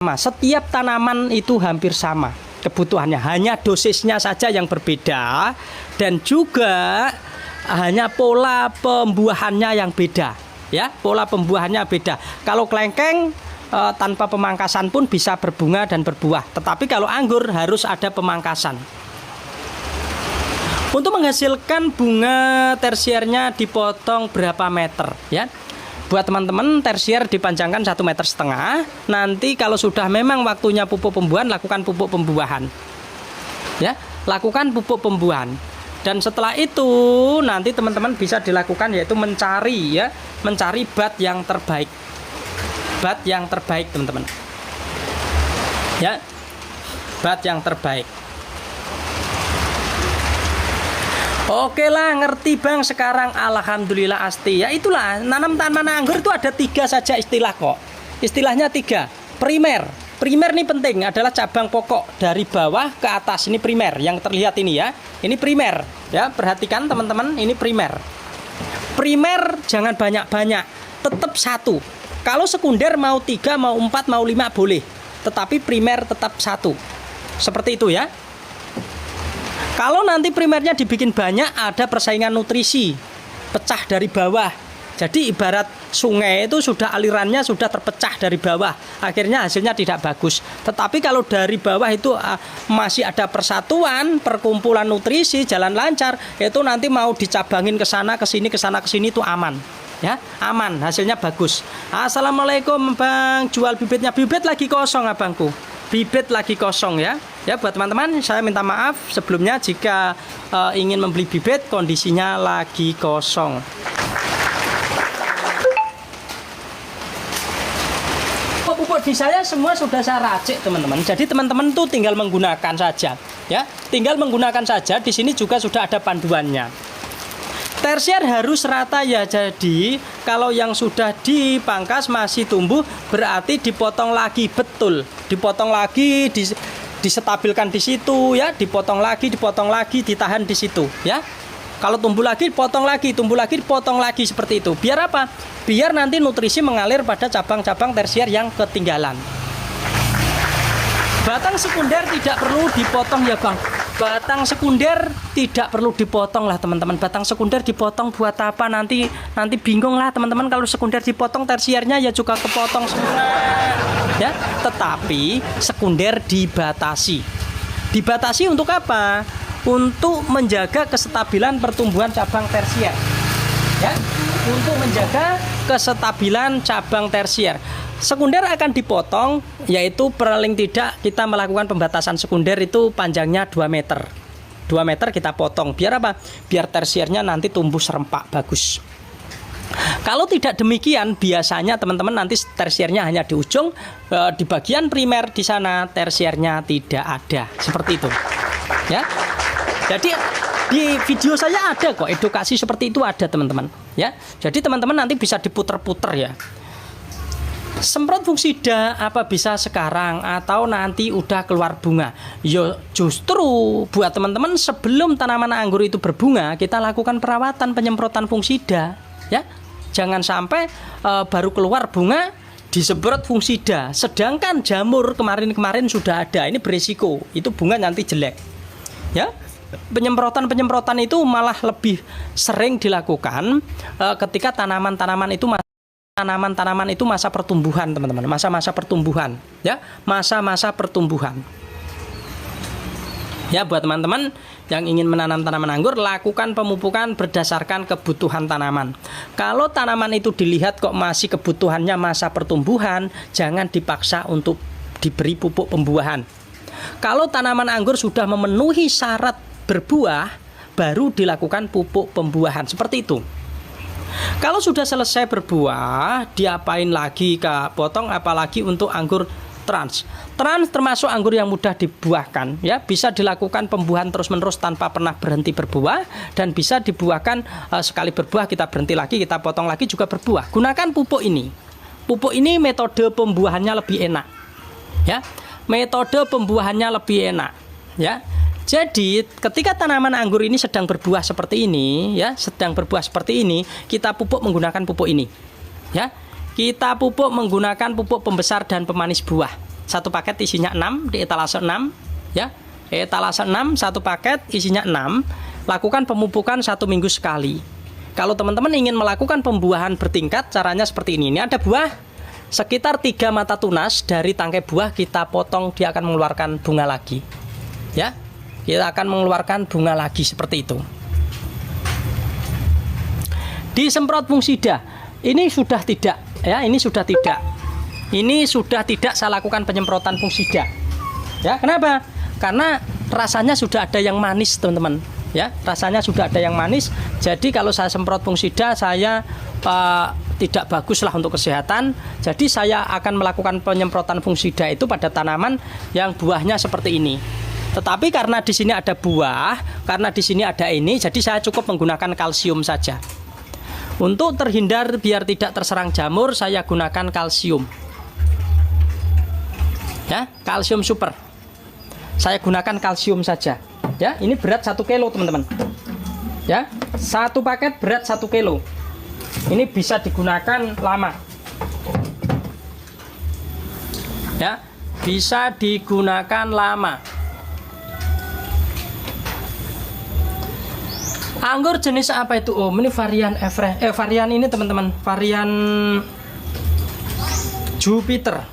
Setiap tanaman itu hampir sama kebutuhannya, hanya dosisnya saja yang berbeda dan juga hanya pola pembuahannya yang beda. Ya, pola pembuahannya beda. Kalau kelengkeng tanpa pemangkasan pun bisa berbunga dan berbuah, tetapi kalau anggur harus ada pemangkasan. Untuk menghasilkan bunga tersiernya dipotong berapa meter, ya? Buat teman-teman, tersier dipanjangkan 1,5 meter. Nanti kalau sudah memang waktunya pupuk pembuahan, lakukan pupuk pembuahan. Ya, lakukan pupuk pembuahan. Dan setelah itu nanti teman-teman bisa dilakukan yaitu mencari bat yang terbaik. Bat yang terbaik, teman-teman. Ya. Bat yang terbaik. Oke lah, ngerti bang sekarang, alhamdulillah asti. Ya itulah, nanam tanaman anggur itu ada 3 saja istilah kok. Istilahnya 3. Primer. Primer ini penting, adalah cabang pokok dari bawah ke atas. Ini primer yang terlihat ini ya. Ini primer. Ya, perhatikan teman-teman, ini primer. Primer jangan banyak-banyak, tetap 1. Kalau sekunder mau 3, mau 4, mau 5 boleh. Tetapi primer tetap 1. Seperti itu ya. Kalau nanti primernya dibikin banyak, ada persaingan nutrisi, pecah dari bawah. Jadi ibarat sungai itu sudah alirannya sudah terpecah dari bawah, akhirnya hasilnya tidak bagus. Tetapi kalau dari bawah itu masih ada persatuan, perkumpulan nutrisi, jalan lancar, itu nanti mau dicabangin ke sana, ke sini itu aman. Ya, aman, hasilnya bagus. Assalamualaikum bang, jual bibitnya. Bibit lagi kosong abangku. Bibit lagi kosong ya. Ya, buat teman-teman saya minta maaf sebelumnya jika ingin membeli bibit kondisinya lagi kosong. Pupuk di saya semua sudah saya racik teman-teman. Jadi teman-teman tuh tinggal menggunakan saja ya. Tinggal menggunakan saja. Di sini juga sudah ada panduannya. Tersier harus rata ya, jadi kalau yang sudah dipangkas masih tumbuh berarti dipotong lagi, betul. Dipotong lagi, disetabilkan di situ ya, dipotong lagi, ditahan di situ ya. Kalau tumbuh lagi, potong lagi, tumbuh lagi, potong lagi seperti itu. Biar apa? Biar nanti nutrisi mengalir pada cabang-cabang tersier yang ketinggalan. Batang sekunder tidak perlu dipotong ya bang. Batang sekunder tidak perlu dipotong lah teman-teman. Batang sekunder dipotong buat apa? Nanti bingung lah teman-teman. Kalau sekunder dipotong, tersiernya ya juga kepotong semua. Ya, tetapi sekunder dibatasi. Dibatasi untuk apa? Untuk menjaga kestabilan pertumbuhan cabang tersier. Ya, untuk menjaga kestabilan cabang tersier. Sekunder akan dipotong, yaitu paling tidak kita melakukan pembatasan sekunder itu panjangnya 2 meter. 2 meter kita potong. Biar apa? Biar tersiernya nanti tumbuh serempak bagus. Kalau tidak demikian, biasanya teman-teman nanti tersiernya hanya di ujung, di bagian primer di sana tersiernya tidak ada. Seperti itu. Ya. Jadi di video saya ada kok edukasi seperti itu ada teman-teman. Ya. Jadi teman-teman nanti bisa diputer-puter ya. Semprot fungisida apa bisa sekarang atau nanti udah keluar bunga? Yo justru buat teman-teman sebelum tanaman anggur itu berbunga kita lakukan perawatan penyemprotan fungisida ya. Jangan sampai baru keluar bunga disemprot fungisida. Sedangkan jamur kemarin sudah ada, ini berisiko. Itu bunga nanti jelek. Ya. Penyemprotan itu malah lebih sering dilakukan ketika tanaman-tanaman itu masa pertumbuhan teman-teman, masa-masa pertumbuhan ya, masa-masa pertumbuhan ya. Buat teman-teman yang ingin menanam tanaman anggur, lakukan pemupukan berdasarkan kebutuhan tanaman. Kalau tanaman itu dilihat kok masih kebutuhannya masa pertumbuhan, jangan dipaksa untuk diberi pupuk pembuahan. Kalau tanaman anggur sudah memenuhi syarat berbuah, baru dilakukan pupuk pembuahan seperti itu. Kalau sudah selesai berbuah, diapain lagi Kak? Potong apalagi untuk anggur trans. Trans termasuk anggur yang mudah dibuahkan ya, bisa dilakukan pembuahan terus-menerus tanpa pernah berhenti berbuah dan bisa dibuahkan sekali berbuah kita berhenti lagi, kita potong lagi juga berbuah. Gunakan pupuk ini. Pupuk ini metode pembuahannya lebih enak. Ya. Metode pembuahannya lebih enak ya. Jadi ketika tanaman anggur ini sedang berbuah seperti ini ya, kita pupuk menggunakan pupuk ini. Ya. Kita pupuk menggunakan pupuk pembesar dan pemanis buah. satu paket isinya 6 di etalase 6 ya. Etalase 6 satu paket isinya 6. Lakukan pemupukan 1 minggu sekali. Kalau teman-teman ingin melakukan pembuahan bertingkat, caranya seperti ini. Ini ada buah sekitar 3 mata tunas dari tangkai buah kita potong, dia akan mengeluarkan bunga lagi. Ya. Kita akan mengeluarkan bunga lagi seperti itu. Disemprot fungsida. Ini sudah tidak ya, ini sudah tidak. Ini sudah tidak saya lakukan penyemprotan fungsida. Ya, kenapa? Karena rasanya sudah ada yang manis, teman-teman. Ya, rasanya sudah ada yang manis. Jadi kalau saya semprot fungsida, saya tidak bagus lah untuk kesehatan. Jadi saya akan melakukan penyemprotan fungsida itu pada tanaman yang buahnya seperti ini. Tetapi karena di sini ada buah, karena di sini ada ini, jadi saya cukup menggunakan kalsium saja. Untuk terhindar biar tidak terserang jamur, saya gunakan kalsium. Ya, kalsium super. Saya gunakan kalsium saja. Ya, ini berat 1 kilo, teman-teman. Ya, satu paket berat 1 kilo. Ini bisa digunakan lama. Ya, bisa digunakan lama. Anggur jenis apa itu Om? Ini varian varian ini teman-teman, varian Jupiter.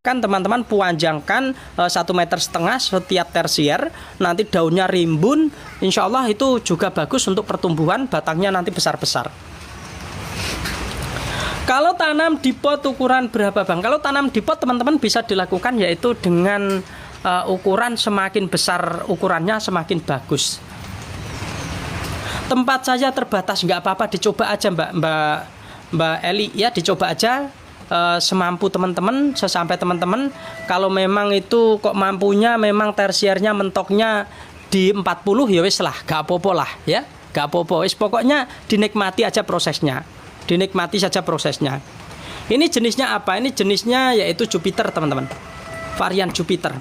Kan teman-teman panjangkan 1,5 meter setiap tersier, nanti daunnya rimbun, insya Allah itu juga bagus untuk pertumbuhan, batangnya nanti besar-besar. Kalau tanam di pot ukuran berapa Bang? Kalau tanam di pot teman-teman bisa dilakukan yaitu dengan ukuran semakin besar ukurannya semakin bagus. Tempat saya terbatas, nggak apa-apa, dicoba aja Mbak Eli ya, dicoba aja semampu teman-teman, sesampai teman-teman. Kalau memang itu kok mampunya memang tersiernya mentoknya di 40 ya wis lah, gak apa-apa lah ya, gak apa-apa wis, pokoknya dinikmati aja prosesnya. Dinikmati saja prosesnya. Ini jenisnya apa? Ini jenisnya yaitu Jupiter, teman-teman. Varian Jupiter.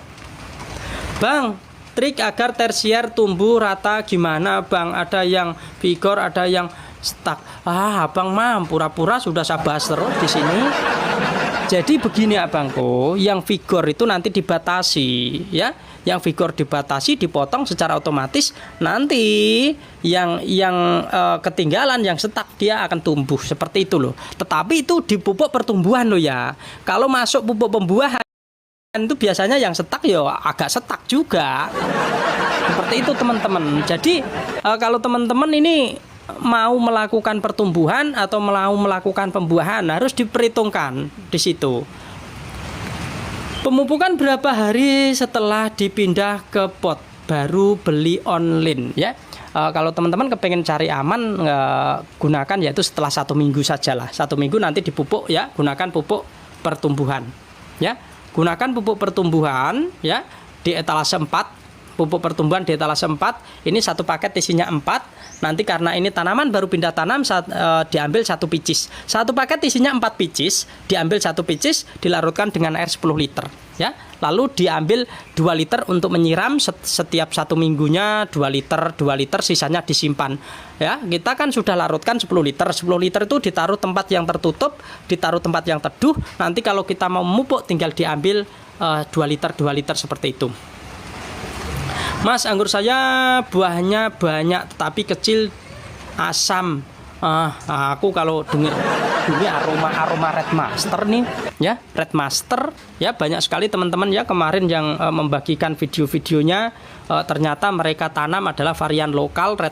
Bang, trik agar tersier tumbuh rata gimana, Bang? Ada yang vigor, ada yang stuck. Abang mah pura-pura sudah saya bahas terus di sini. Jadi begini abangku, yang vigor itu nanti dibatasi ya. Yang vigor dibatasi, dipotong secara otomatis, nanti yang ketinggalan, yang setak dia akan tumbuh seperti itu loh. Tetapi itu di pupuk pertumbuhan loh ya. Kalau masuk pupuk pembuahan itu biasanya yang setak ya agak setak juga. Seperti itu teman-teman. Jadi kalau teman-teman ini mau melakukan pertumbuhan atau mau melakukan pembuahan harus diperhitungkan di situ. Pemupukan berapa hari setelah dipindah ke pot? Baru beli online ya. Kalau teman-teman kepengen cari aman, gunakan yaitu setelah 1 minggu sajalah. 1 minggu nanti dipupuk ya. Gunakan pupuk pertumbuhan ya. Gunakan pupuk pertumbuhan ya di etalase 4. Pupuk pertumbuhan di etalase 4. Ini satu paket isinya 4. Nanti karena ini tanaman baru pindah tanam, diambil 1 picis. Satu paket isinya 4 picis, diambil 1 picis, dilarutkan dengan air 10 liter ya. Lalu diambil 2 liter untuk menyiram setiap 1 minggunya, 2 liter, sisanya disimpan ya. Kita kan sudah larutkan 10 liter. 10 liter itu ditaruh tempat yang tertutup, ditaruh tempat yang teduh. Nanti kalau kita mau memupuk tinggal diambil 2 liter seperti itu. Mas, anggur saya buahnya banyak tetapi kecil, asam. Aku kalau dengar ini aroma Red Master nih ya, Red Master ya, banyak sekali teman-teman ya kemarin yang membagikan video-videonya, ternyata mereka tanam adalah varian lokal Red